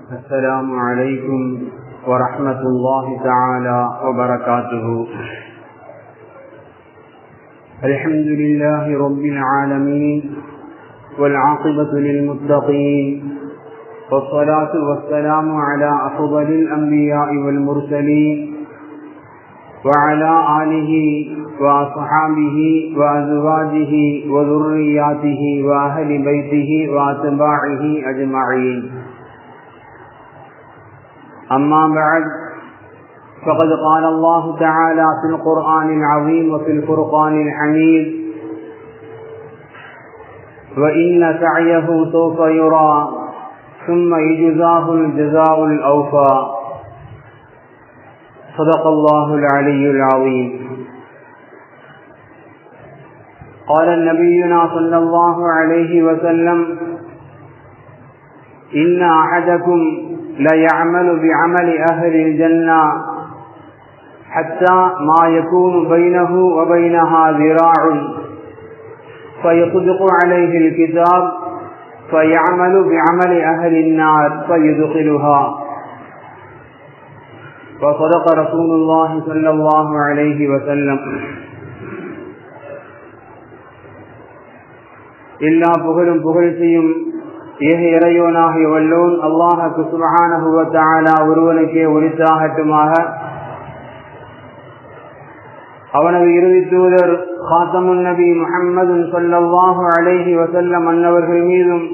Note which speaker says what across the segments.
Speaker 1: السلام عليكم ورحمة الله تعالى وبركاته. الحمد لله رب العالمين والعاقبة للمتقين، والصلاة والسلام على أفضل الأنبياء والمرسلين وعلى آله وأصحابه وأزواجه وذرياته وأهل بيته وأتباعه أجمعين. أما بعد، فقد قال الله تعالى في القرآن العظيم وفي الفرقان الحميد: وإن سعيه سوف يرى ثم يجزاه الجزاء الأوفى. صدق الله العلي العظيم. قال نبينا صلى الله عليه وسلم: إن أحدكم ليعمل بعمل أهل الجنة حتى ما يكون بينه وبينها ذراع فيصدق عليه الكتاب فيعمل بعمل أهل النار فيدخلها. وصدق رسول الله صلى الله عليه وسلم. எல்லா புகழும் புகழ்ச்சியும் ஏக இறைவனாகிய வல்லோன் அல்லாஹ்வுக்கு சுப்ஹானஹு வ தஆலா ஒருவனுக்கே உரித்தாகட்டுமாக. அவனது இறுதி தூதர் காத்தமுன் நபி முஹம்மது ஸல்லல்லாஹு அலைஹி வஸல்லம் அன்னவர்கள் மீதும்,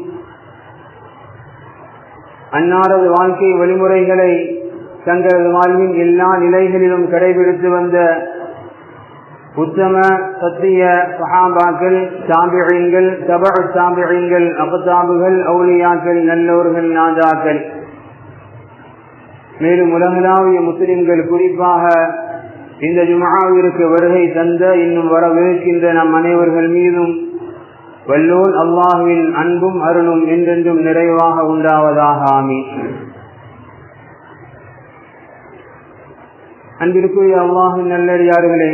Speaker 1: அன்னாரது வாழ்க்கை வழிமுறைகளை தங்களது வாழ்வின் எல்லா நிலைகளிலும் கடைபிடித்து வந்த உத்தம சத்திய சஹாபாக்கள், தாபிஈன்கள், தபஉ தாபிஈன்கள், அக்தாபுகள், அவுலியாக்கள், நல்லோர்கள், நாதாக்கள், மேலும் உலகளாவிய முஸ்லிம்கள் குறிப்பாக இந்த ஜும்ஆவிற்கு வருகை தந்த இன்னும் வரவிருக்கின்ற நம் அனைவர்கள் மீதும் வல்லோன் அல்லாஹ்வின் அன்பும் அருளும் என்றென்றும் நிறைவாக உண்டாவதாக. ஆமீன். அன்பிற்குரிய அல்லாஹ்வின் நல்லடியார்களே,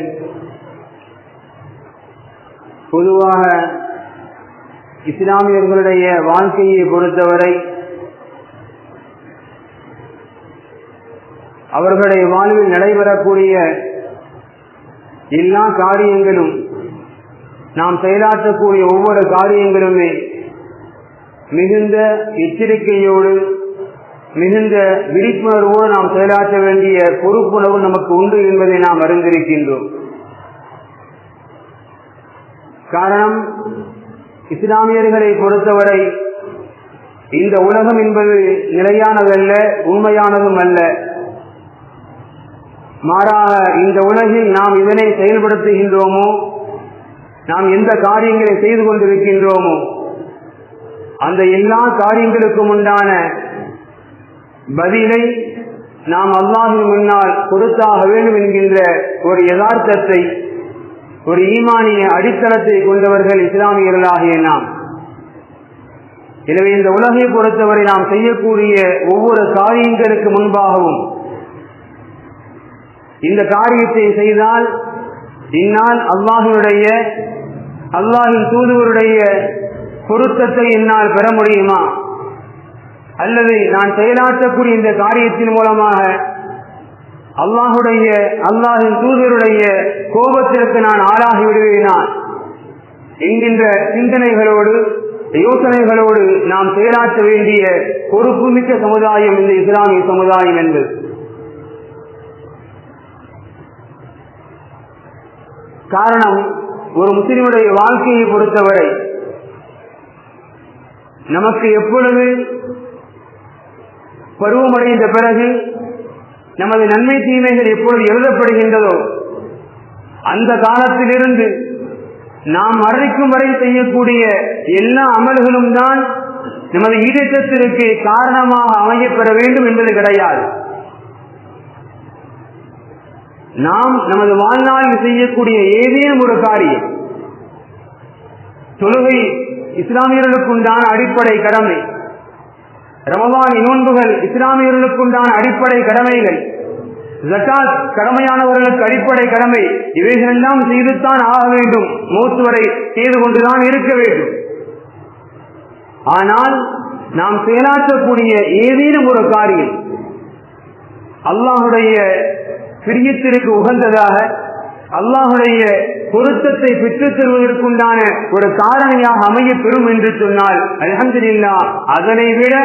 Speaker 1: பொதுவாக இஸ்லாமியர்களுடைய வாழ்க்கையை பொறுத்தவரை அவர்களுடைய வாழ்வில் நடைபெறக்கூடிய எல்லா காரியங்களும், நாம் செயலாற்றக்கூடிய ஒவ்வொரு காரியங்களுமே மிகுந்த எச்சரிக்கையோடு மிகுந்த விழிப்புணர்வோடு நாம் செயலாற்ற வேண்டிய பொறுப்புணர்வு நமக்கு உண்டு என்பதை நாம் அறிந்திருக்கின்றோம். காரணம், இஸ்லாமியர்களை பொறுத்தவரை இந்த உலகம் என்பது நிலையானதல்ல, உண்மையானதும் அல்ல. மாறாக இந்த உலகில் நாம் இதனை செயல்படுத்துகின்றோமோ, நாம் எந்த காரியங்களை செய்து கொண்டிருக்கின்றோமோ அந்த எல்லா காரியங்களுக்கும் உண்டான பதிலை நாம் அல்லாஹ்வின் முன்னால் கொடுத்தாக வேண்டும் என்கின்ற ஒரு யதார்த்தத்தை, ஒரு ஈமானிய அடித்தளத்தை கொண்டவர்கள் இஸ்லாமியர்களாகிய நாம். எனவே இந்த உலகை பொறுத்தவரை நாம் செய்யக்கூடிய ஒவ்வொரு காரியங்களுக்கு முன்பாகவும் இந்த காரியத்தை செய்தால் என்னால் அல்லாஹ்வின் தூதுவருடைய பொருத்தத்தை என்னால் பெற முடியுமா, அல்லது நான் செயலாற்றக்கூடிய இந்த காரியத்தின் மூலமாக அல்லாஹ்வின் தூதருடைய கோபத்திற்கு நான் ஆளாகி விடுவேனா என்கின்ற சிந்தனைகளோடு யோசனைகளோடு நாம் செயலாற்ற வேண்டிய பொறுப்புமிக்க சமுதாயம் இந்த இஸ்லாமிய சமுதாயம் என்பது. காரணம், ஒரு முஸ்லிமுடைய வாழ்க்கையை பொறுத்தவரை நமக்கு எப்பொழுது பருவமடைந்த பிறகு நமது நன்மை தீமைகள் எப்பொழுது எழுதப்படுகின்றதோ அந்த காலத்திலிருந்து நாம் மரணிக்கும் வரை செய்யக்கூடிய எல்லா அமல்களும் தான் நமது ஈடேற்றத்திற்கு காரணமாக அமையப்பெற வேண்டும் என்பது கிடையாது. நாம் நமது வாழ்நாளில் செய்யக்கூடிய ஏதேனும் ஒரு காரியம், தொழுகை இஸ்லாமியர்களுக்குண்டான அடிப்படை கடமை, ரமலான் நோன்புகள் இஸ்லாமியர்களுக்குண்டான அடிப்படை கடமைகள், ஜகாத் கடமையானவர்களுக்கு அடிப்படை கடமை, இவைகளெல்லாம் செய்துத்தான் ஆக வேண்டும், மௌத் வரை செய்து கொண்டுதான் இருக்க வேண்டும். ஆனால் நாம் செயலாற்றக்கூடிய ஏதேனும் ஒரு காரியம் அல்லாஹுடைய பிரியத்திற்கு உகந்ததாக, அல்லாஹுடைய பொருத்தத்தை பெற்றுத் தருவதற்குண்டான ஒரு காரணியாக அமைய பெறும் என்று சொன்னால் அல்ஹம்துலில்லாஹ், அதனை விட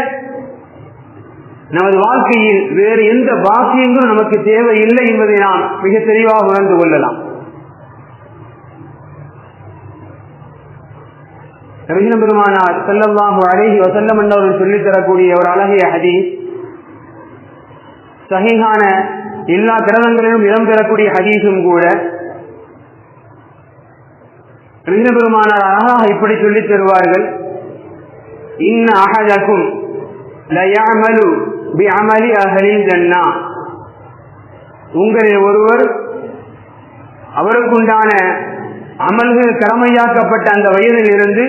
Speaker 1: நமது வாழ்க்கையில் வேறு எந்த பாக்கியங்களும் நமக்கு தேவையில்லை என்பதை நாம் மிக தெளிவாக உணர்ந்து கொள்ளலாம். நபிகள் பெருமானார் ஸல்லல்லாஹு அலைஹி வஸல்லம் அவர்கள் சொல்லித் தரக்கூடிய ஒரு அழகிய ஹதீஸ், சஹீஹான எல்லா கிரந்தங்களிலும் இடம் பெறக்கூடிய ஹதீஸும் கூட. நபிகள் பெருமானார் அழகாக இப்படி சொல்லித் தருவார்கள், இன்ன அஹதக்கும் லயஅமலு பிஅமலி அஹ்லில் ஜன்னah, உங்களில் ஒருவர் அவருக்குண்டான அமல்கள் கடமையாக்கப்பட்ட அந்த வயதில் இருந்து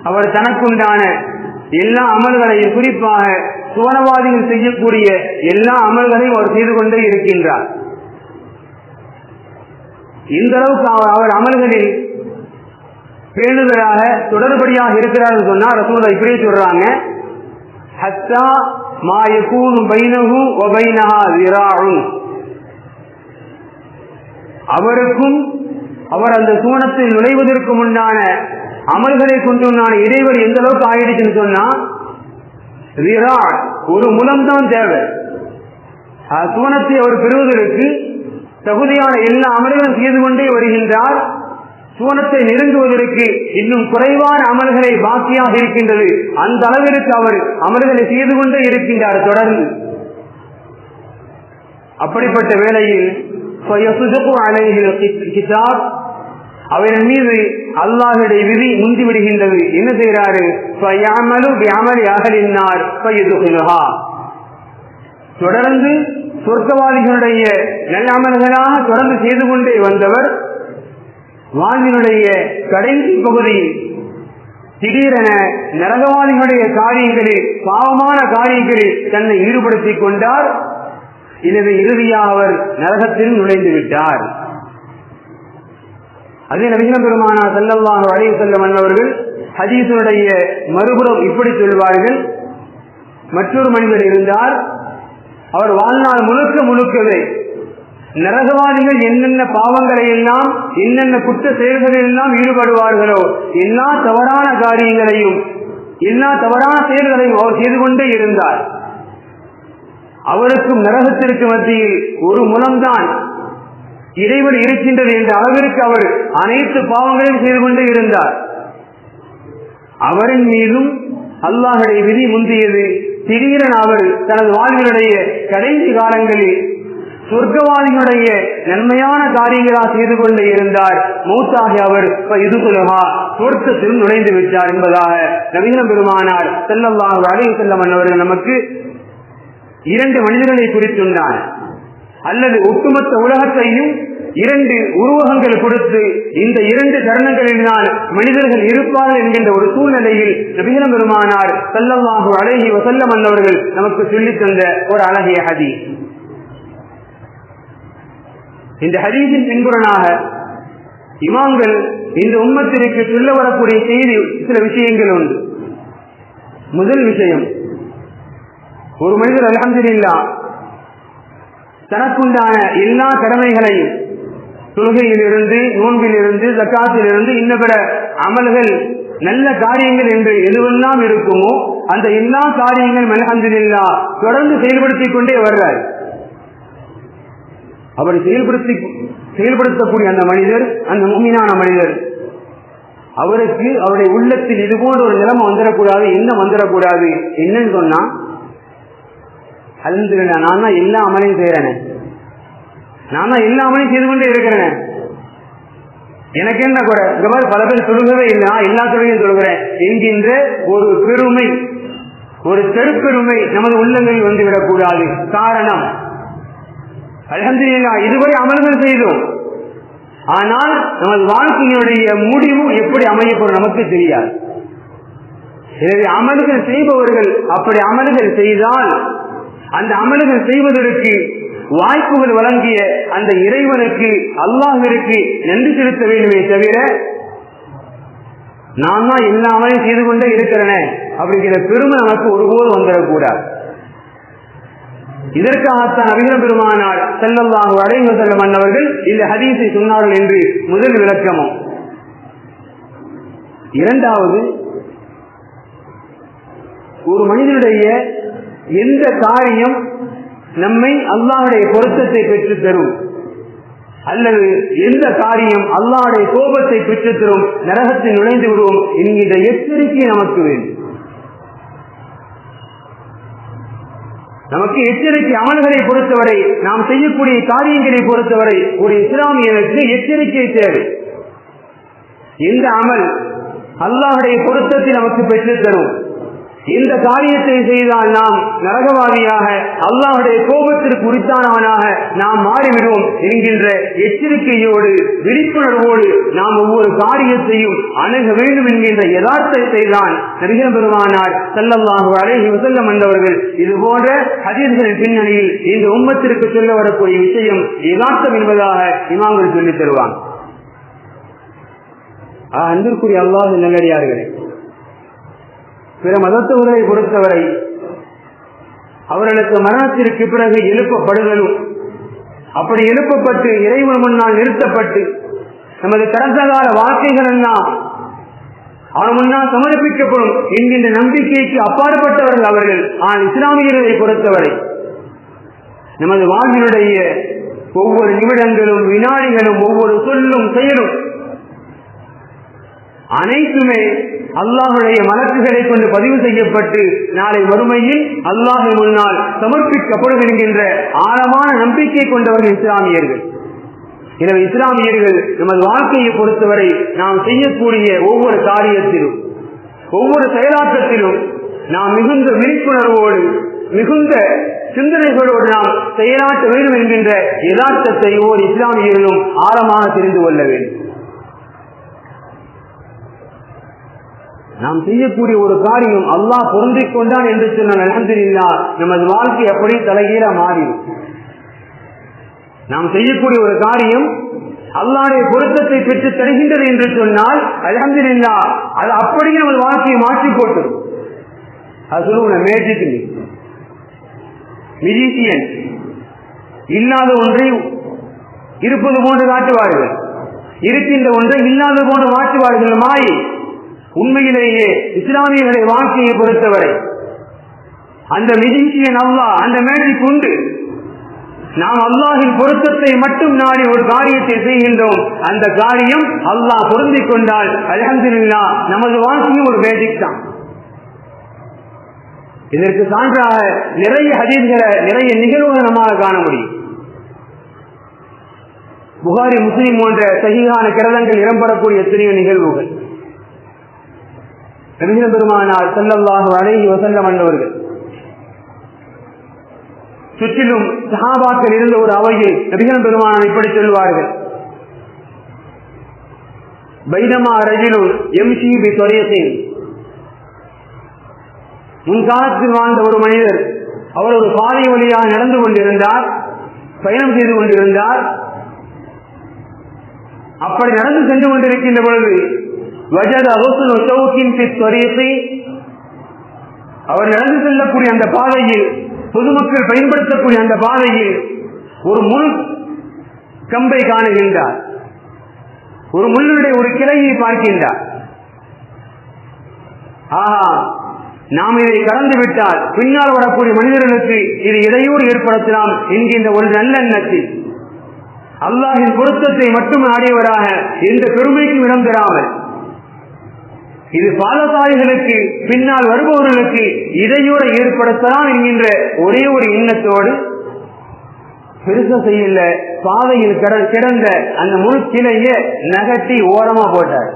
Speaker 1: அவர் தனக்குண்டான எல்லா அமல்களையும், குறிப்பாக சுவனவாதிகள் செய்யக்கூடிய எல்லா அமல்களையும் அவர் செய்து கொண்டே இருக்கின்றார். இந்த அளவுக்கு அவர் அமல்களில் பேணுதலாக தொடர்படியாக இருக்கிறார் சொன்னால் ரசூலுல்லாஹ் இப்படி சொல்றாங்க, ஹத்தா மா யகூனு பைனஹு வ பைனஹா ஸிராஉன், அவருக்கும் அவர் அந்த சூனத்தில் நுழைவதற்கு முன்னான அமல்களை கொண்டுண்டான இடைவெளி எந்த அளவுக்கு ஆயிடுச்சுன்னு சொன்னா, ஒரு முலம்தான் தேவை. சூனத்தை அவர் பெறுவதற்கு தகுதியான எல்லா அமல்களும் செய்து கொண்டே வருகின்றார். சூனத்தை நெருங்குவதற்கு இன்னும் குறைவான அமல்களை பாக்கியாக இருக்கின்றது. அந்த அளவிற்கு அவர் அமல்களை செய்து கொண்டே இருக்கின்றார் தொடர்ந்து. அப்படிப்பட்ட வேளையில் கிதாப், அவரின் மீது அல்லாஹுடைய விதி முந்தி விடுகின்றது. என்ன செய்யறாரு? தொடர்ந்து சொர்க்கவாதிகளுடைய நல்ல அமல்களாக தொடர்ந்து செய்து கொண்டே வந்தவர் வாழ்வினுடைய கடைசி பகுதியில் திடீரென நரகவாதிகளுடைய காரியங்களில், பாவமான காரியங்களில் தன்னை ஈடுபடுத்திக் கொண்டார். எனவே இறுதியாக அவர் நரகத்தில் நுழைந்து விட்டார். அதே நபிகள் பெருமானார் ஸல்லல்லாஹு அலைஹி வஸல்லம் அவர்கள் ஹதீஸுடைய மறுபுறம் இப்படி சொல்வார்கள், மற்றொரு மனிதர் இருந்தார், அவர் வாழ்நாள் முழுக்கவே நரகவாதிகள் என்னென்ன பாவங்களை எல்லாம், என்னென்ன குற்ற செயல்களில் எல்லாம் ஈடுபடுவார்களோ எல்லா தவறான காரியங்களையும், எல்லா தவறான செயல்களையும் அவர் செய்து கொண்டே இருந்தார். அவருக்கும் நரகத்திற்கு மத்தியில் ஒரு முலம்தான் இடைவெளி இருக்கின்றது என்ற அளவிற்கு அவர் அனைத்து பாவங்களையும் செய்து கொண்டே இருந்தார். அவரின் மீதும் அல்லாஹுடைய விதி முந்தியது. திடீரென அவர் தனது வாழ்வினுடைய கடைசி காலங்களில் சொர்க்கவாதிகளுடைய நன்மையான காரியங்களாக செய்து கொண்டே இருந்தார். மௌத்தாகி அவர் சொர்க்கத்தில் நுழைந்து விட்டார் என்பதாக நபிகள் பெருமானார் ஸல்லல்லாஹு அலைஹி வஸல்லம் அவர்கள் நமக்கு இரண்டு மனிதர்களை குறித்துள்ளார். அல்லது ஒட்டுமொத்த உலகத்தையும் இரண்டு உருவகங்கள் கொடுத்து இந்த இரண்டு தருணங்களில் தான் மனிதர்கள் இருப்பார்கள் என்கின்ற ஒரு சூழ்நிலையில் நபிகள் பெருமானார் ஸல்லல்லாஹு அலைஹி வஸல்லம் அவர்கள் நமக்கு சொல்லித் தந்த ஒரு அழகிய ஹதீஸ். இந்த ஹதீஸின் பின்புறனாக இமாம்கள் இந்த உம்மத்திற்கு சொல்ல வரக்கூடிய செய்தி சில விஷயங்கள் உண்டு. முதல் விஷயம், ஒரு மனிதர் அல்ஹம்துலில்லாஹ் தனக்குண்டான எல்லா கடமைகளையும், தொழுகையிலிருந்து, நோன்பிலிருந்து, ஜக்காத்திலிருந்து, இன்ன பிற அமல்கள், நல்ல காரியங்கள் என்று எதுவெல்லாம் இருக்குமோ அந்த எல்லா காரியங்களும் அல்ஹம்துலில்லாஹ் தொடர்ந்து செயல்படுத்திக் கொண்டே வர்றார். அவர் செயல்படுத்தக்கூடிய அந்த மனிதர், அந்த முஃமினான மனிதர், அவருக்கு அவருடைய உள்ளத்தில் இது போன்ற ஒரு நிலைமை வந்துடக்கூடாது, என்ன வந்துடக்கூடாது. என்னன்னு சொன்னா, அல்ஹம்துலில்லாஹ் நான் தான் எல்லா அமலையும் செய்யறேன், நான் தான் எல்லா அமலையும் செய்து கொண்டே இருக்கிறேன், எனக்கு என்ன கூட இந்த மாதிரி பல பேர் சொல்லுகவே இல்லை, நான் எல்லா துறையும் சொல்கிறேன் என்கின்ற ஒரு பெருமை, ஒரு பெருப்பெருமை நமது உள்ளங்களில் வந்துவிடக்கூடாது. காரணம், அல்ஹம்துலில்லாஹ் இதுவரை அமல்கள் செய்தோம், ஆனால் நமது வாழ்க்கையினுடைய முடிவு எப்படி அமையப்படும் நமக்கு தெரியாது. எனவே அமல்கள் செய்பவர்கள் அப்படி அமல்கள் செய்தால் அந்த அமல்கள் செய்வதற்கு வாய்ப்புகள் வழங்கிய அந்த இறைவனுக்கு, அல்லாஹ்விற்கு நன்றி செலுத்த வேண்டுமே தவிர நான் தான் எல்லாமே செய்து கொண்டே இருக்கிறேனே அப்படிங்கிற பெருமை நமக்கு ஒருபோது வந்துடக்கூடாது. இதற்காகத்தான் நபிகள் பெருமானார் ஸல்லல்லாஹு அலைஹி வஸல்லம் அன்னவர்கள் இந்த ஹதீஸை சொன்னார்கள் என்று முதல் விளக்கமும். இரண்டாவது, ஒரு மனிதனுடைய எந்த காரியம் நம்மை அல்லாஹ்வுடைய பொருத்தத்தை பெற்று தரும் அல்லது எந்த காரியம் அல்லாஹ்வுடைய கோபத்தை பெற்று தரும், நரகத்தில் நுழைந்து விடுவோம் என்கின்ற எச்சரிக்கை நமக்கு வேண்டும். நமக்கு எச்சரிக்கை அமல்களை பொறுத்தவரை, நாம் செய்யக்கூடிய காரியங்களை பொறுத்தவரை ஒரு இஸ்லாமியனுக்கு எச்சரிக்கை தேவை. எந்த அமல் அல்லாஹ்வுடைய பொருத்தத்தை நமக்கு பெற்று தரும், இந்த காரியத்தை செய்தால் நாம் நரகவாதியாக அல்லாஹ்வுடைய கோபத்திற்கு உரித்தானவனாக நாம் மாறிவிடுவோம் என்கின்ற எச்சரிக்கையோடு விழிப்புணர்வோடு நாம் ஒவ்வொரு காரியத்தையும் அணுக வேண்டும் என்கின்ற யதார்த்தத்தை தான் நபிகள் பெருமானார் ஸல்லல்லாஹு அலைஹி வஸல்லம் என்பவர்கள் இது போன்ற ஹதீஸ்களின் பின்னணியில் இந்த உம்மத்திற்கு சொல்ல வரக்கூடிய விஷயம் யதார்த்தம் என்பதாக இமாம்கள் சொல்லித் தருவாங்க. அன்பிற்குரிய அல்லாஹ் நல்லடியார்களே, பிற மதத்தவர்களை பொறுத்தவரை அவர்களுக்கு மரணத்திற்கு பிறகு எழுப்பப்படுதலும், அப்படி எழுப்பப்பட்டு இறைவன் முன்னால் நிறுத்தப்பட்டு நமது கடந்த கால வாழ்க்கைகள் எல்லாம் அவன் முன்னால் சமர்ப்பிக்கப்படும் என்கின்ற நம்பிக்கைக்கு அப்பாற்பட்டவர்கள் அவர்கள். ஆனால் இஸ்லாமியர்களை பொறுத்தவரை நமது வாழ்வினுடைய ஒவ்வொரு நிமிடங்களும் வினாடிகளும் ஒவ்வொரு சொல்லும் செயலும் அனைத்துமே அல்லாஹ்வுடைய மலக்குகளை கொண்டு பதிவு செய்யப்பட்டு நாளை மறுமையில் அல்லாஹ் முன்னால் சமர்ப்பிக்கப்படும் என்கின்ற ஆழமான நம்பிக்கை கொண்டவர்கள் இஸ்லாமியர்கள். எனவே இஸ்லாமியர்கள் நமது வாழ்க்கையை பொறுத்தவரை நாம் செய்யக்கூடிய ஒவ்வொரு காரியத்திலும் ஒவ்வொரு செயலாக்கத்திலும் நாம் மிகுந்த விழிப்புணர்வோடு மிகுந்த சிந்தனைகளோடு நாம் செயலாற்ற வேண்டும் என்கின்ற யதார்த்தத்தை ஒவ்வொரு இஸ்லாமியர்களும் ஆழமாக தெரிந்து கொள்ள வேண்டும். நாம் செய்யக்கூடிய ஒரு காரியம் அல்லாஹ் பொருந்திக் கொண்டான் என்று சொன்னால் அல்ஹம்துலில்லாஹ் நமது வாழ்க்கை அப்படி தலைகீழ மாறிடும். நாம் செய்யக்கூடிய ஒரு காரியம் அல்லாஹ்வுடைய பொருத்தத்தை பெற்று தருகின்றது என்று சொன்னால் அல்ஹம்துலில்லாஹ் அது அப்படியே நமது வாழ்க்கையை மாற்றி போட்டு அது சொல்லுவோம் மேஜிக் மியூசியன் இல்லாத ஒன்றை இருப்பது போன்று காட்டுவார்கள், இருக்கின்ற ஒன்றை இல்லாத போன்று மாற்றுவார்கள். மாயை உண்மையிலேயே இஸ்லாமியர்களை வாழ்க்கையை பொறுத்தவரை அந்த மியூசியன் அல்லாஹ், அந்த மேஜிக் உண்டு. நாம் அல்லாஹின் பொருத்தத்தை மட்டும் நாடி ஒரு காரியத்தை செய்கின்றோம், அந்த காரியம் அல்லாஹ் பொருந்திக் கொண்டால் அல்ஹம்துலில்லாஹ் நமது வாழ்க்கையும் ஒரு மேஜிக் தான். இதற்கு சான்றாக நிறைய ஹதீஸ்களை நிறைய நிகழ்வுகளை நம்மால் காண முடியும். புகாரி முஸ்லிம் போன்ற சஹீஹான கிரந்தங்கள் இடம்பெறக்கூடிய எத்தனையோ நிகழ்வுகள். நபிகள் பெருமானார் ஸல்லல்லாஹு அலைஹி வஸல்லம் என்பவர்கள் சுற்றிலும் சஹாபாக்கள் இருந்த ஒரு அவையில் நபிகள் பெருமானார் இப்படி சொல்வார்கள், பைனமா ரஜுலுன் யம்ஷி பி த்வரீகின். முன்காலத்தில் வாழ்ந்த ஒரு மனிதர், அவர் ஒரு பாதை வழியாக நடந்து கொண்டிருந்தார், பயணம் செய்து கொண்டிருந்தார். அப்படி நடந்து சென்று கொண்டிருக்கின்ற பொழுது அவர் நடந்து செல்லக்கூடிய அந்த பாதையில், பொதுமக்கள் பயன்படுத்தக்கூடிய அந்த பாதையில் ஒரு முள் கம்பை காணுகின்றார், ஒரு முள்ளுடைய ஒரு கிளையை பார்க்கின்றார். ஆஹா, நாம் இதை கடந்து விட்டால் பின்னால் வரக்கூடிய மனிதர்களுக்கு இது இடையூறு ஏற்படுத்தலாம் என்கின்ற ஒரு நல்லெண்ணத்தில் அல்லாஹின் பொருத்தத்தை மட்டும் நாடியவராக எந்த பெருமைக்கும் இடம் பெறாமல் இது பாலசாரிகளுக்கு பின்னால் வருபவர்களுக்கு இடையூறை ஏற்படுத்தலாம் என்கின்ற ஒரே ஒரு எண்ணத்தோடு பெருசா செய்யல, பாதையில் கிடந்த அந்த முழு கிளையை நகட்டி ஓரமா போட்டார்.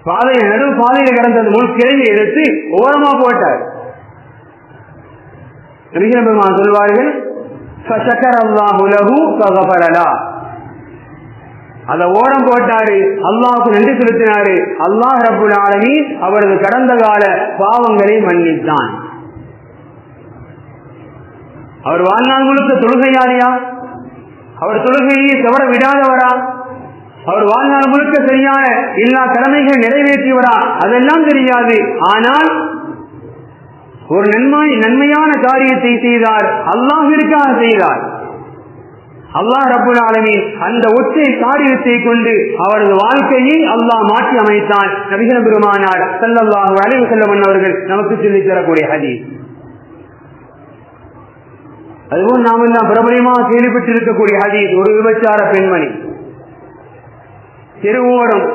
Speaker 1: பாதையில் நடு பாதையில் கிடந்த அந்த முழு கிளையை எடுத்து ஓரமா போட்டார். பெருமான் சொல்வார்கள், அத ஓரம் போட்டாரு, அல்லாஹ்வுக்கு நன்றி செலுத்தினாரு. அல்லாஹ் ரப்புல் ஆலமீன் அவரது கடந்த கால பாவங்களை மன்னித்தான். அவர் வாழ்நாள் முழுக்க தொழுகையாளியா? அவர் தொழுகையை தவற விடாதவரா? அவர் வாழ்நாள் முழுக்க சரியான எல்லா கடமைகளை நிறைவேற்றியவரா அதெல்லாம் தெரியாது. ஆனால் ஒரு நன்மையான காரியத்தை செய்தார், அல்லாஹ்விற்காக செய்தார். அல்லாஹ் ரப்பல் ஆலமீன் அந்த ஒற்றை காரியத்தை கொண்டு அவரது வாழ்க்கையை அல்லாஹ் மாற்றி அமைத்தான். நபிகள் பெருமானார் ஸல்லல்லாஹு அலைஹி வஸல்லம் அவர்கள் நமக்கு சொல்லித் தரக்கூடிய ஹதீஸ். அதுபோல் நாம் எல்லாம் பிரபலமாக கேள்விப்பட்டிருக்கக்கூடிய ஹதீஸ். ஒரு விபச்சார பெண்மணி தெருவோரம்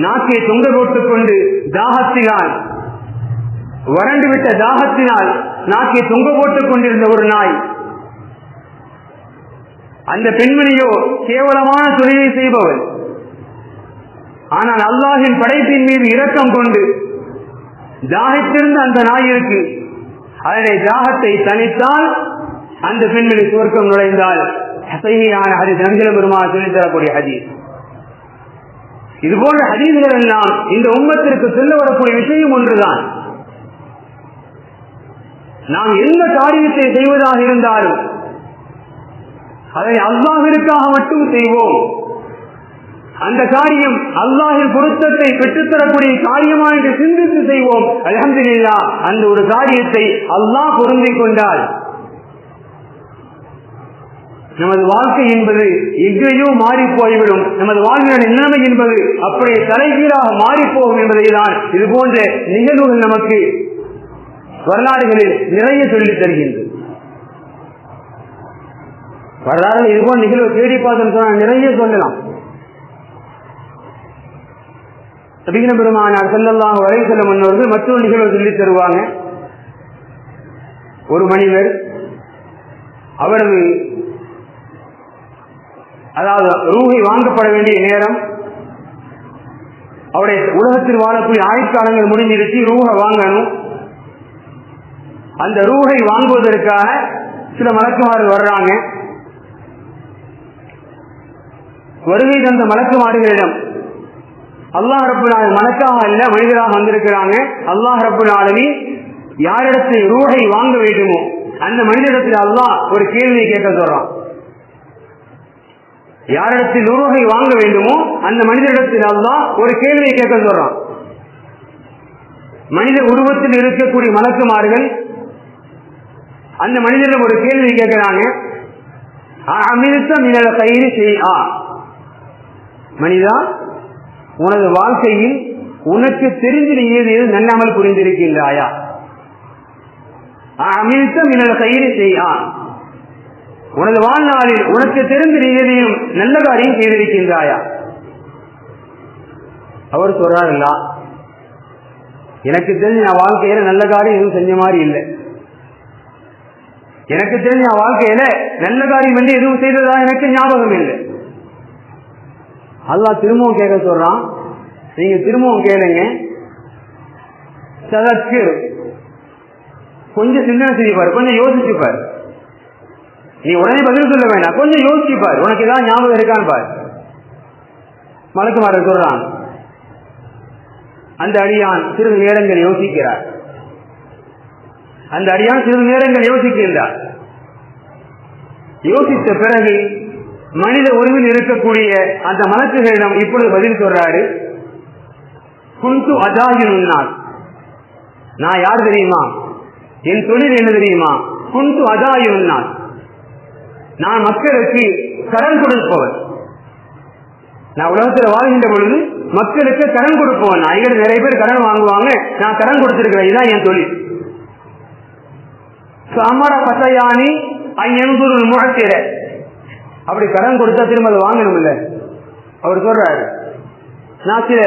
Speaker 1: நாக்கை தொங்க போட்டுக் கொண்டு தாகத்தினால், வறண்டுவிட்ட தாகத்தினால் நாக்கை தொங்க போட்டுக் கொண்டிருந்த ஒரு நாய். அந்த பெண்மணியோ கேவலமான தொழிலை செய்பவள். ஆனால் அல்லாஹின் படைப்பின் மீது இரக்கம் கொண்டு தாகத்திலிருந்து அந்த நாயிற்கு அதனை தாகத்தை தணித்தால் அந்த பெண்மணி சுவர்க்கம் நுழைந்தால். சஹீஹான ஹதீஸ், நபிகள் பெருமானார் சொல்லித் தரக்கூடிய ஹதீஸ். இது போன்ற ஹதீஸ்கள் எல்லாம் இந்த உம்மத்திற்கு சொல்ல வரக்கூடிய விஷயம் ஒன்றுதான். நாம் எந்த காரியத்தை செய்வதாக இருந்தாலும் அதை அல்லாஹ்விற்காக மட்டும் செய்வோம். அந்த காரியம் அல்லாஹின் பொருத்தத்தை பெற்றுத்தரக்கூடிய காரியமா என்று சிந்தித்து செய்வோம். அல்ஹம்துலில்லாஹ், அந்த ஒரு காரியத்தை அல்லாஹ் பொருந்திக் கொண்டால் நமது வாழ்க்கை என்பது எங்கேயோ மாறி போய்விடும். நமது வாழ்வின் நிலைமை என்பது அப்படியே தலைகீழாக மாறிப்போகும் என்பதை தான் இது போன்ற நிகழ்வுகள் நமக்கு வரலாறுகளில் நிறைய சொல்லித் தருகின்றது. வரலாறு இது போன்ற நிகழ்வு தேடி பார்த்தோம் சொன்னால் நிறைய சொல்லலாம். நபிகள் பெருமானார் ஸல்லல்லாஹு அலைஹி வஸல்லம் அவர்கள் மற்றொரு நிகழ்வு சொல்லித் தருவாங்க. ஒரு மனிதர் அவரது ரூஹை வாங்கப்பட வேண்டிய நேரம், அவருடைய உலகத்தில் வாழக்கூடிய ஆயுட்காலங்கள் முடிஞ்சிருச்சு, ரூஹை வாங்கணும். அந்த ரூஹை வாங்குவதற்காக சில மலக்குமார்கள் வர்றாங்க. வருகை தந்த மலக்குமார்களிடம் அல்லாஹ் ரப்பல் ஆலமீன், மலக்காக அல்ல மனிதராக வந்திருக்கிறாங்க, அல்லாஹ் ரப்பல் ஆலமீன் யாரிடத்தில் ரூஹை வாங்க வேண்டுமோ அந்த மனிதரிடத்தில் அல்லாஹ் ஒரு கேள்வியை கேட்க சொல்றான். யாரிடத்தில் ரூஹை வாங்க வேண்டுமோ அந்த மனிதரிடத்தில் அல்லாஹ் ஒரு கேள்வியை கேட்க சொல்றான். மனித உருவத்தில் இருக்கக்கூடிய மலக்குமார்கள் அந்த மனிதரிடம் ஒரு கேள்வி கேட்கிறாங்க. மனிதா, உனது வாழ்க்கையில் உனக்கு தெரிந்து நீ ஏதேது நன்றாமல் புரிந்திருக்கின்றாயா? உனது வாழ்நாளில் உனக்கு தெரிந்து நீ ஏதையும் நல்ல காரியம் செய்திருக்கின்றாயா? அவர் சொல்றாருல்ல, எனக்கு தெரிஞ்சு நான் வாழ்க்கையில நல்ல காரியம் எதுவும் செஞ்ச மாதிரி இல்லை. எனக்கு தெரிஞ்ச நான் வாழ்க்கையில நல்ல காரியம் வந்து எதுவும் செய்ததா எனக்கு ஞாபகம் இல்லை. அல்லாஹ் திரும்பவும் கேட்க சொல்றான். நீங்க திரும்பவும் கேளுங்க. கொஞ்சம் சிந்தனை செய்வார், கொஞ்சம் யோசிச்சுப்பார். நீ உடனே பதில் சொல்ல வேண்டாம், கொஞ்சம் யோசிச்சுப்பார். உனக்கு ஏதாவது ஞாபகம் இருக்கான்னு பார். மலக்குமாரர் சொல்றான். அந்த அடியான் சிறிது நேரங்கள் யோசிக்கிறார். அந்த அடியான் சிறிது நேரங்கள் யோசிக்கின்றார். யோசித்த பிறகு மனித உருவில் இருக்கக்கூடிய அந்த மலக்குகளிடம் இப்பொழுது பதில் சொல்றாரு. குந்து அதாயுன்னார், நான் யார் தெரியுமா? என் தொழில் என்ன தெரியுமா? குந்து அதாயுன்னார், நான் மக்களுக்கு கடன் கொடுப்பவன். நான் உலகத்தில் வாழ்கின்ற பொழுது மக்களுக்கு கடன் கொடுப்பவன். நான் நிறைய பேர் கடன் வாங்குவாங்க, நான் கடன் கொடுத்திருக்கிறேன். இதுதான் என் தொழில். அமர பசையானி ஐயன்புருள் முழக்கிற, அப்படி கடன் கொடுத்தா திரும்ப அதை வாங்கணும் இல்ல. அவர் சொல்றாரு, நான் சில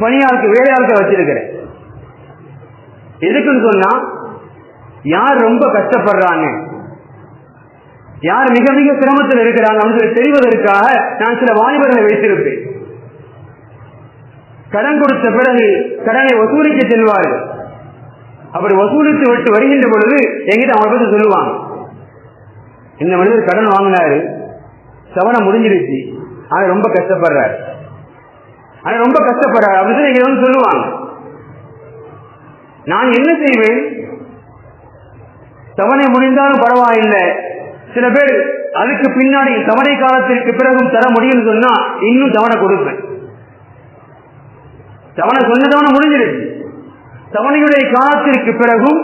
Speaker 1: பணியாளுக்கு வேலையாளுக்க வச்சிருக்கிறேன். எதுக்குன்னு சொன்னா, யார் ரொம்ப கஷ்டப்படுறாங்க, யார் மிக மிக சிரமத்தில் இருக்கிறாங்க அப்படின்னு தெரிவதற்காக நான் சில வாலிபர்களை வைத்திருப்பேன். கடன் கொடுத்த பிறகு கடனை வசூலிக்க செல்வார்கள். அப்படி வசூலித்து விட்டு வருகின்ற பொழுது எங்கிட்ட அவங்க பற்றி சொல்லுவாங்க, இந்த மனிதர் கடன் வாங்கினாரு, சவணம் முடிஞ்சிருச்சு, ஆனா ரொம்ப கஷ்டப்படுறாரு, அப்படின்னு எங்க வந்து சொல்லுவாங்க. நான் என்ன செய்வேன்? தவணை முடிந்தாலும் பரவாயில்லை, சில பேர் அதுக்கு பின்னாடி தவணை காலத்திற்கு பிறகும் தர முடியும் சொன்னா இன்னும் தவணை கொடுப்பேன். தவணை சொன்ன தவணை முடிஞ்சிருக்கு. தவணையுடைய காலத்திற்கு பிறகும்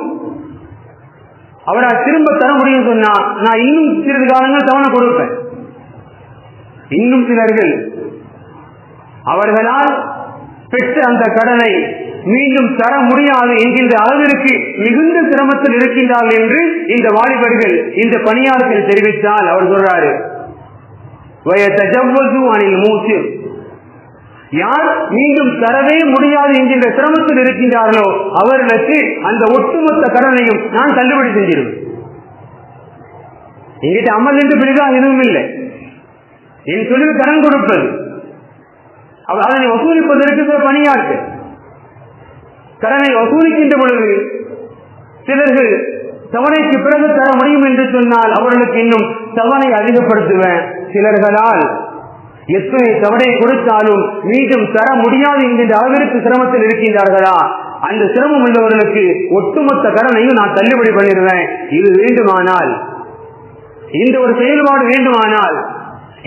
Speaker 1: அவரால் திரும்ப தர முடியும் சொன்னா நான் இன்னும் சிறிது காலங்கள் தவணை கொடுப்பேன். இன்னும் சிலர்கள் அவர்களால் பெற்ற அந்த கடனை மீண்டும் தர முடியாது என்கின்ற அளவிற்கு மிகுந்த சிரமத்தில் இருக்கின்றார்கள் என்று இந்த வாலிபர்கள், இந்த பணியாளர்கள் தெரிவித்தால் அவர் சொல்றாரு, யார் மீண்டும் தரவே முடியாது என்கின்ற சிரமத்தில் இருக்கின்றார்களோ அவர்களுக்கு அந்த ஒட்டுமொத்த கடனையும் நான் தள்ளுபடி செஞ்சிருவேன். எங்கிட்ட அமல் என்று பெரிதாக எதுவும் இல்லை. என் தொழில் கடன் கொடுப்பது, அதனை வசூலிப்பதற்கு சில பணியாட்கள் கடனை வசூலிக்கின்ற பொழுது சிலர்கள் தவணைக்கு பிறகு தர முடியும் என்று சொன்னால் அவர்களுக்கு இன்னும் தவணை அதிகப்படுத்துவேன். சிலர்களால் எத்தனை தவணை கொடுத்தாலும் மீண்டும் தர முடியாது என்கின்ற அளவிற்கு சிரமத்தில் இருக்கின்றார்களா, அந்த சிரமம் உள்ளவர்களுக்கு ஒட்டுமொத்த கடனையும் நான் தள்ளுபடி பண்ணிடுவேன். இது வேண்டுமானால், இந்த ஒரு செயல்பாடு வேண்டுமானால்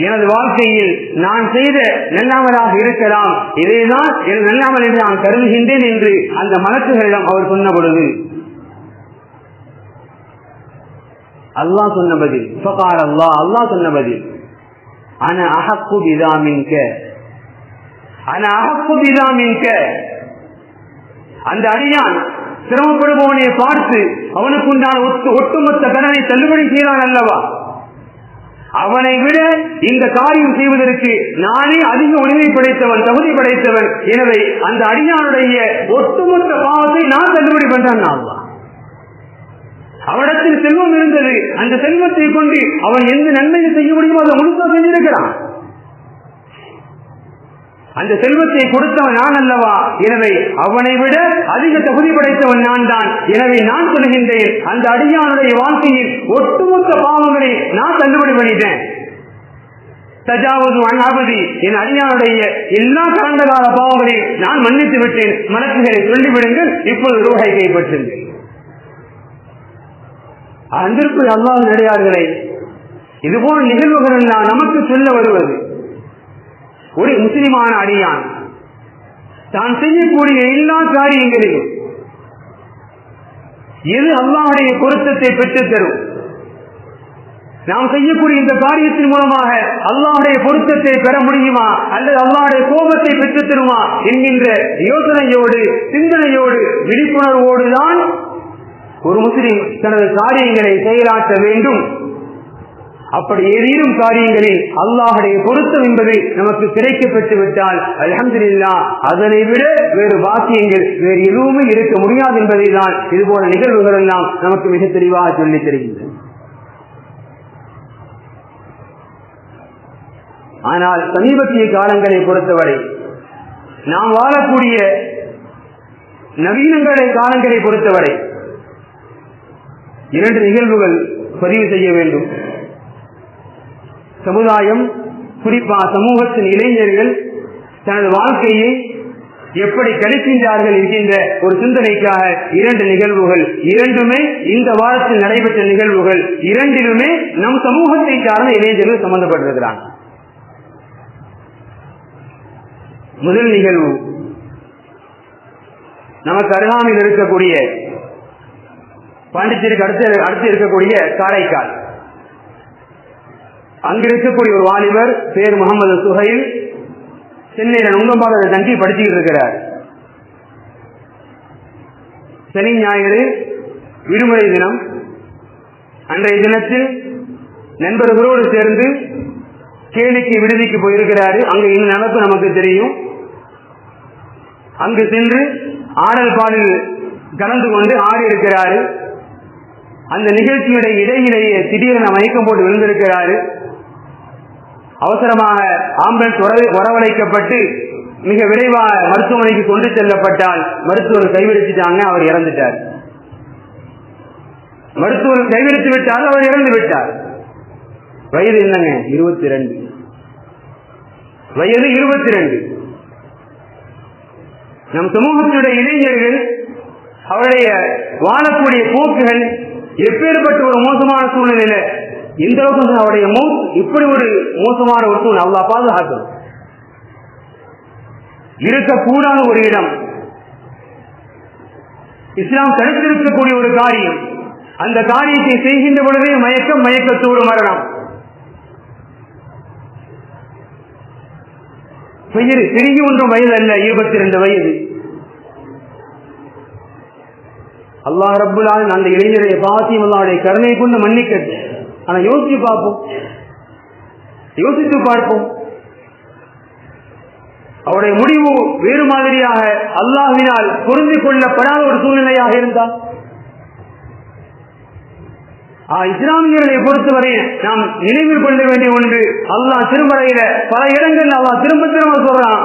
Speaker 1: எனது வாழ்க்கையில் நான் செய்த நல்லாமலாக இருக்கலாம், இதேதான் எனது நல்லாமல் என்று நான் கருதுகின்றேன் என்று அந்த மலக்குகளிடம் அவர் சொன்ன பொழுது அல்லாஹ் சொன்ன பதில், அல்லாஹ் சொன்ன பதில், அன அஹக்கு பிதாமின்க, அன அஹக்கு பிதாமின்க. அந்த அடியான் சிரமப்படுபவனை பார்த்து அவனுக்குண்டான ஒட்டுமொத்த கடனை தள்ளுபடி செய்தான் அல்லவா, அவனை விட இந்த காரியம் செய்வதற்கு நானே அதிக உரிமை படைத்தவன், தகுதி படைத்தவன். எனவே அந்த அடியானுடைய ஒட்டுமொத்த பாவத்தை நான் தள்ளுபடி பண்றான். அவனிடத்தில் செல்வம் இருந்தது, அந்த செல்வத்தை கொண்டு அவன் எந்த நன்மையை செய்ய முடியுமோ அதை முழுக்க செஞ்சிருக்கிறான். அந்த செல்வத்தை கொடுத்தவன் நான் அல்லவா, எனவே அவனை விட அதிக தகுதி படைத்தவன் நான் தான். எனவே நான் சொல்கின்றேன், அந்த அடியானுடைய வாழ்க்கையில் ஒட்டுமொத்த பாவங்களை நான் தள்ளுபடி பண்ணிட்டேன். தஜாவது அண்ணாபதி, என் அடியானுடைய எல்லா கடந்த கால பாவங்களையும் நான் மன்னித்து விட்டேன். மலக்குகளை சொல்லிவிடுங்கள், இப்போது ரூஹை கைப்பற்றுங்கள். அன்பிற்கு அல்லாஹ் நடிகார்களை, இதுபோல நிகழ்வுகள் எல்லாம் நமக்கு சொல்ல வருவது, ஒரு முஸ்லிமான அடியான் தான் செய்யக்கூடிய எல்லா காரியங்களிலும் எது அல்லாஹ்வுடைய பொருத்தத்தை பெற்றுத் தரும், நாம் செய்யக்கூடிய இந்த காரியத்தின் மூலமாக அல்லாஹ்வுடைய பொருத்தத்தை பெற முடியுமா அல்லது அல்லாஹ்வுடைய கோபத்தை பெற்றுத் தருமா என்கின்ற யோசனையோடு, சிந்தனையோடு, விழிப்புணர்வோடு தான் ஒரு முஸ்லிம் தனது காரியங்களை செயலாற்ற வேண்டும். அப்படி ஏதேனும் காரியங்களில் அல்லாஹ்வுடைய பொருத்தம் என்பது நமக்கு கிடைக்கப்பட்டு விட்டால் அல்ஹம்துலில்லாஹ், அதனை விட வேறு பாக்கியங்கள் வேறு எதுவுமே இருக்க முடியாது என்பதை தான் இதுபோல நிகழ்வுகள் எல்லாம் நமக்கு மிக தெளிவாக சொல்லித் தருகின்றன. ஆனால் சமீபத்திய காலங்களை பொறுத்தவரை, நாம் வாழக்கூடிய நவீனங்களை காலங்களை பொறுத்தவரை இரண்டு நிகழ்வுகள் பதிவு செய்ய வேண்டும். சமுதாயம், குறிப்பாக சமூகத்தின் இளைஞர்கள் தனது வாழ்க்கையை எப்படி கழிக்கின்றார்கள் என்கின்ற ஒரு சிந்தனைக்காக இரண்டு நிகழ்வுகள், இரண்டுமே இந்த வாரத்தில் நடைபெற்ற நிகழ்வுகள், இரண்டிலுமே நம் சமூகத்தை சார்ந்த இளைஞர்கள் சம்பந்தப்பட்டிருக்கிறார். முதல் நிகழ்வு நமக்கு அருகாமையில் இருக்கக்கூடிய பாண்டிச்சேரிக்கு அடுத்து இருக்கக்கூடிய காரைக்கால். அங்கு இருக்கக்கூடிய ஒரு வாலிபர் பேர் முகமது சுஹைல், சென்னையில நுங்கம்பாக தங்கி படிச்சுக்கிட்டு இருக்கிறார். சனி ஞாயிறு விடுமுறை தினம். அன்றைய தினத்தில் நண்பர்களோடு சேர்ந்து கேளிக்கை விடுதிக்கு போயிருக்கிறாரு. அங்கு இன்னும் நடப்பு நமக்கு தெரியும். அங்கு சென்று ஆடல் பாடல் கலந்து கொண்டு ஆடி இருக்கிறாரு. அந்த நிகழ்ச்சியுடைய இடையிலேயே திடீரென மயக்கம் போட்டு விழுந்திருக்கிறாரு. அவசரமாக ஆம்புலன்ஸ் வரவழைக்கப்பட்டு மிக விரைவாக மருத்துவமனைக்கு கொண்டு செல்லப்பட்டால் மருத்துவர் கைவிடுத்திட்டாங்க, அவர் இறந்துட்டார். மருத்துவர் கைவிடுத்து விட்டால் அவர் இறந்து விட்டார். வயது என்னங்க? 22. வயது 22. நம் சமூகத்தினுடைய இளைஞர்கள் அவருடைய வாழக்கூடிய போக்குகள் எப்பேற்பட்ட ஒரு மோசமான சூழ்நிலையில இந்த அளவுக்கு அவருடைய மௌத் இப்படி ஒரு மோசமான ஒரு சூழ்நிலை அல்லாஹ் பாதுகாக்கணும். இருக்கக்கூடாத ஒரு இடம், இஸ்லாம் தடுத்திருக்கக்கூடிய ஒரு காரியம், அந்த காரியத்தை செய்கின்ற பொழுதே மயக்கத்தோடு மரணம். பெரிய ஒன்றும் வயது அல்ல, 22 வயது. அல்லாஹ் ரப்புல் ஆலமீன் அந்த இளைஞரை பாத்தியம் அல்லாஹ்வுடைய கருணை கொண்டு மன்னிக்கட்டும். ஆனா யோசித்து பார்ப்போம், அவருடைய முடிவு வேறு மாதிரியாக அல்லாஹ்வினால் பொருந்திக் கொள்ளப்படாத ஒரு சூழ்நிலையாக இருந்தால், இஸ்லாமியர்களை பொறுத்தவரை நாம் நினைவில் கொள்ள வேண்டிய ஒன்று, அல்லாஹ் திருமறையில பல இடங்கள் அல்லாஹ் திரும்ப சொல்றான்,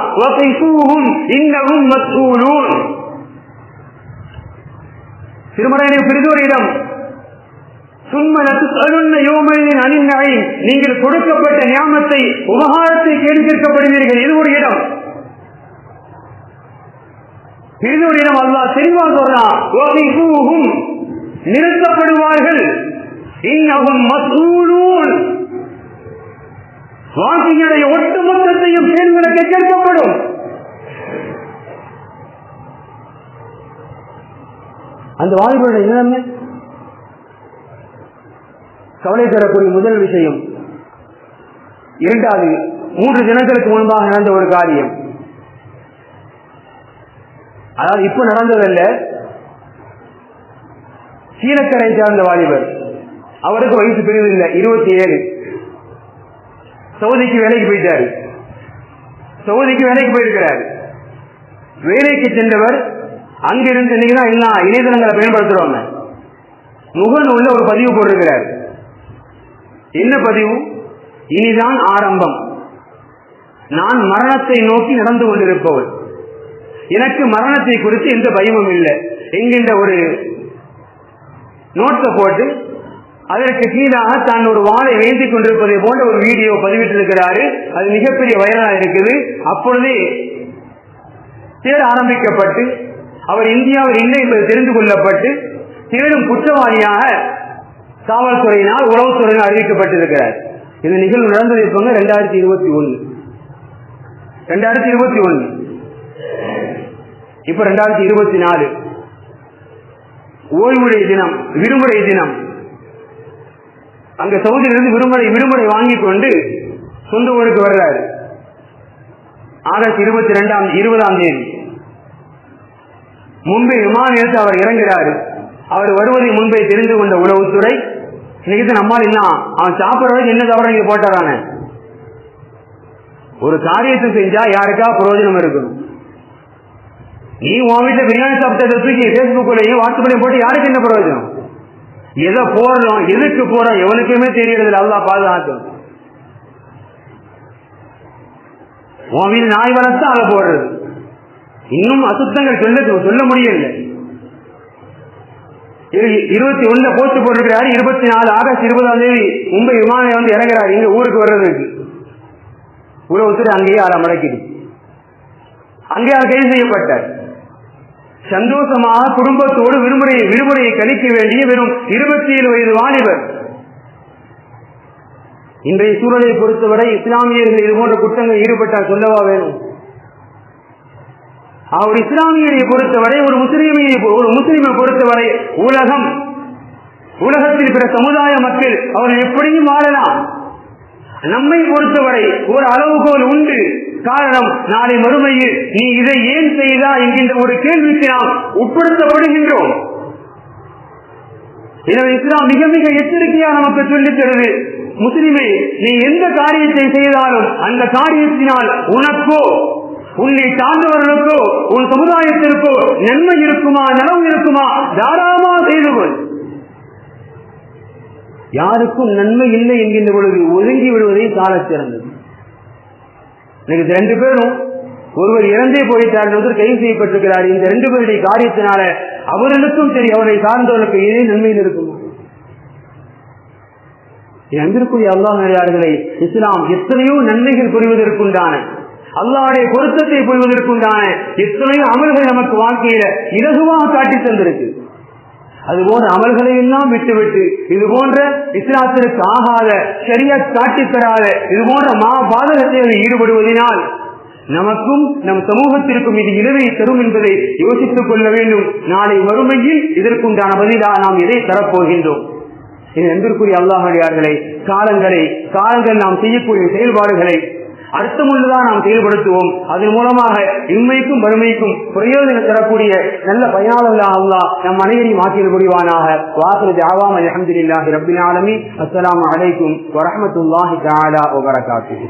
Speaker 1: திருமறையில பெரிது ஒரு இடம், நீங்கள் கொடுக்கப்பட்ட நியாமத்தை உபகாரத்தை கேள்வி கேட்கப்படுவீர்கள். இது ஒரு இடம், இது ஒரு இடம். அல்லாஹ் தெளிவாக சொல்றான், நிறுத்தப்படுவார்கள், இன்னஹும் மஸ்ஊலூன், வாசிகளுடைய ஒட்டுமொத்தத்தையும் கேள்விகளுக்கு கேட்கப்படும். அந்த வாலிபருடைய நிலைமை கவலை தரக்கூடிய முதல் விஷயம். இரண்டாவது, 3 தினங்களுக்கு முன்பாக நடந்த ஒரு காரியம், அதாவது இப்ப நடந்ததல்ல, சீனக்கரை சார்ந்த வாலிபர், அவருக்கு வயசு பெரியது இல்லை, 27, சவுதிக்கு வேலைக்கு போயிட்டாரு. சவுதிக்கு வேலைக்கு போயிருக்கிறார். வேலைக்கு சென்றவர் அங்கிருந்து இன்னைக்குதான் எல்லாம் இணையதளங்களை பயன்படுத்துறவங்க முகநூல்ல ஒரு பதிவு போட்டிருக்கிறார். என்ன பதிவு? இனிதான் ஆரம்பம், நான் மரணத்தை நோக்கி நடந்து கொண்டிருப்பவர், எனக்கு மரணத்தை குறித்து எந்த பயமும் இல்லை என்கின்ற ஒரு நோட்டை போட்டு அதற்கு கீழாக தான் ஒரு வாளை வேந்திக் கொண்டிருப்பதை போன்ற ஒரு வீடியோ பதிவிட்டிருக்கிறாரு. அது மிகப்பெரிய வைரலாக இருக்குது. அப்பொழுதே தேட ஆரம்பிக்கப்பட்டு அவர் இந்தியாவில் இல்லை என்பது தெரிந்து கொள்ளப்பட்டு தேடும் குற்றவாளியாக காவல்துறையினால் உளவுத்துறையினால் அறிவிக்கப்பட்டிருக்கிறார். இந்த நிகழ்வு நடந்தது இப்போங்க 2021. இப்ப 2024 ஓய்வுடைய தினம், விடுமுறை தினம். அங்க சவுதியிலிருந்து விடுமுறை வாங்கி கொண்டு சொந்த ஊருக்கு வர்றாரு. ஆகஸ்ட் 20ஆம் தேதி மும்பை விமான நிலையத்தில் அவர் இறங்குகிறாரு. அவர் வருவதை முன்பே தெரிந்து கொண்ட உளவுத்துறை, இன்னைக்கு நம்மால் என்ன அவன் சாப்பிட்றதுக்கு என்ன தவிர இங்க போட்டாரான ஒரு காரியத்தை செஞ்சா யாருக்கா பிரயோஜனம் இருக்கணும். நீ உன் வீட்டுல பிரியாணி சாப்பிட்டதை தூக்கி பேஸ்புக்லயும் வாட்ஸ்அப்லயும் போட்டு யாருக்கு என்ன பிரயோஜனம்? எதை போடுறோம், எதுக்கு போறோம், எவனுக்குமே தெரியறது. அல்லாஹ் பாதுகாக்கும். உன் வீடு நாய் வளர்த்தா அதை போடுறது. இன்னும் அசுத்தங்கள் சொல்ல முடியல. 21 போஸ்ட் போட்டிருக்கிறாரு. 24 ஆகஸ்ட் 20ஆம் தேதி மும்பை விமான வந்து இறங்குறாரு. இங்க ஊருக்கு வர்றதுக்கு உளவுத்துறை அங்கேயே மடக்கிது. அங்கே அவர் கைது செய்யப்பட்டார். சந்தோஷமாக குடும்பத்தோடு விடுமுறையை கழிக்க வேண்டிய வெறும் 27 வயது வாலிபர். இன்றைய சூழலை பொறுத்தவரை இஸ்லாமியர்கள் இது போன்ற குற்றங்கள் ஈடுபட்டால் சொல்லவா வேணும்? அவர் இஸ்லாமியரை பொறுத்தவரை ஒரு முஸ்லிமை பொறுத்தவரை உலகத்தில் பிற சமுதாய மக்கள் அவர்கள் எப்படியும் வாழலாம். நம்மை பொறுத்தவரை ஒரு அளவுகோல் உண்டு. காரணம், நாளை மறுமையில் நீ இதை ஏன் செய்தா என்கின்ற ஒரு கேள்விக்கு நாம் உட்படுத்தப்படுகின்றோம். எனவே இஸ்லாம் மிக மிக எச்சரிக்கையாக நமக்கு சொல்லித் தருது, முஸ்லிமே, நீ எந்த காரியத்தை செய்தாலும் அந்த காரியத்தினால் உனக்கோ உன்னை சார்ந்தவர்களுக்கோ உன் சமுதாயத்திற்கோ நன்மை இருக்குமா, நலவு இருக்குமா, தாராளமாக செய்து கொள். யாருக்கும் நன்மை இல்லை என்கின்ற பொழுது ஒதுங்கி விடுவதை சால சிறந்தது. இன்னைக்கு 2 பேரும், ஒருவர் இறந்தே போயிட்டார், ஒருவர் கைது செய்யப்பட்டிருக்கிறார். இந்த 2 பேருடைய காரியத்தினால அவர்களுக்கும் சரி அவரை சார்ந்தவர்களுக்கு ஏதே நன்மையில் இருக்குமா? அங்கிருக்கூடிய அல்லாஹ் நல்லடியார்களே, இஸ்லாம் எத்தனையோ நன்மைகள் புரிவதற்குண்டான, அல்லாஹ்வுடைய பொருத்தத்தை புரிவதற்குண்டான எத்தனையோ அமல்கள் நமக்கு வாழ்க்கையில இலகுவாக காட்டி தந்திருக்கு. அதுபோன்ற அமல்களை எல்லாம் விட்டுவிட்டு இது போன்ற இஸ்லாத்திற்கு ஆகாத ஷரியத் காட்டித் தராத இது போன்ற பாதகத்தில் ஈடுபடுவதனால் நமக்கும் நம் சமூகத்திற்கும் இது இழவை தரும் என்பதை யோசித்துக் கொள்ள வேண்டும். நாளை மறுமையில் இதற்குண்டான பதிலாக நாம் எதை தரப்போகின்றோம்? அன்பிற்குரிய அல்லாஹ்வியார்களே, காலங்கள் நாம் செய்யக்கூடிய செயல்பாடுகளை அர்த்தமுள்ளதாக நாம் செயல்படுத்துவோம். அதன் மூலமாக இன்மைக்கும் வறுமைக்கும் பிரயோஜனம் தரக்கூடிய நல்ல பயனாளர்களாக அல்லாஹ் நம் அனைவரையும் ஆக்கியல் புரிவானாக. வாஹிரு தஅவானா அல்ஹம்துலில்லாஹி ரப்பில் ஆலமீன். அஸ்ஸலாமு அலைக்கும் வரஹ்மத்துல்லாஹி தஆலா வபரகாத்துஹு.